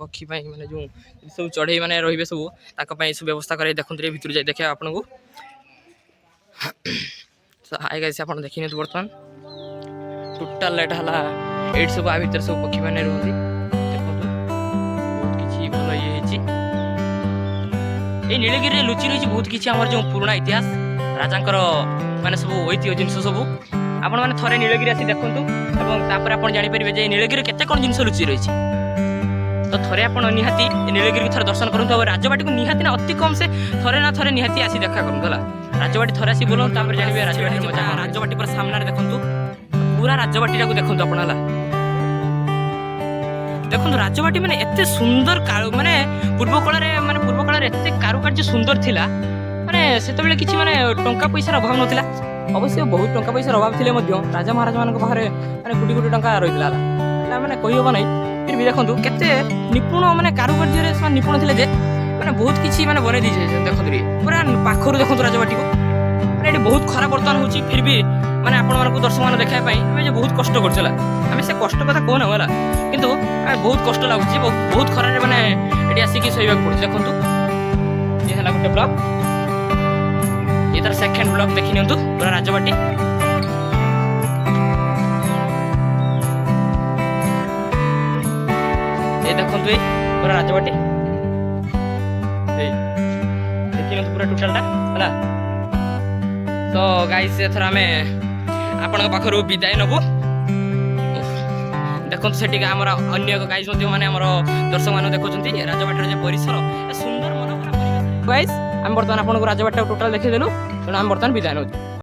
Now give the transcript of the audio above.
पक्षी मैंने जो सब चढ़ई मैंने रे सब सब व्यवस्था कर देखते भर जाए देखा आपन को हाई गाइस आप देखी बर्तमान टोटाल एटा है सब आ भर सब पक्षी मैंने रुहति देखो बहुत किसी भल ये नीलगिरी लुचि रही बहुत किसी आम जो पुराना इतिहास राजा माने सब ऐतिह्य जिनस सब आपण मैंने थे नीलगिरी आसी देखूँ और आप जापर जे नीलगिरी केते कौन जिन लुचि रही तो थे आप निहाती नीलगिरी थे दर्शन करूँ और राजबाटी को निहाती ना अति कम से थे ना थे निहाती आसी देखा करूँ है राजबाटी थे आसी बोलो जानवे राजबाटी मजा राजबाटी पूरा सामने देखूँ पूरा राजबाटी देखूँ आप देखो राजबाटी माने एते सुंदर माने पूर्व काल एते कारुकार्य सुंदर थिला माने सेतबेले किछि माने टंका पैसार अभाव नथिला अवश्य बहुत टंका पैसार अभाव थिले मध्य राजा महाराज मानक बाहरे माने कोटी कोटी टंका रहितला एटा माने कहि होबा नै फिर भी देखंतु केते निपुण माने कारुकार्य रे स निपुण थिले जे माने बहुत किछि माने बनै दी छै देखंतु रे पूरा पाखरु देखंतु राजबाटी को माने एटी बहुत खराब वर्तमान होछि फिर भी माने आपण मानक दर्शक मान देखा पई हमें जे बहुत कष्ट करछला हमें से कष्ट कथा कोन होला किंतु बहुत कष्ट लागुछि बहुत खरा रे माने एटी आसी कि सहीबाक पड़छ देखंतु ये हला गुटे ब्लॉक ये तार सेकंड ब्लॉक देखि नियंतु पूरा राजबाटी ये देखंतु ए पूरा राजबाटी ए देखि नियंतु पूरा टोटलटा हला तो गाइस एथर हमें आपण पाखरु विदाय नबु देखो सेठी आमर अन्य गाइस माने हमर दर्शक मान देखुछंती राजबाटी जे परिसर सुंदर मनोहर परिवेश गाइस हम बर्तमान आपन को राजबाटी टोटल देखि देलु हम बर्तमान विदाय नबु।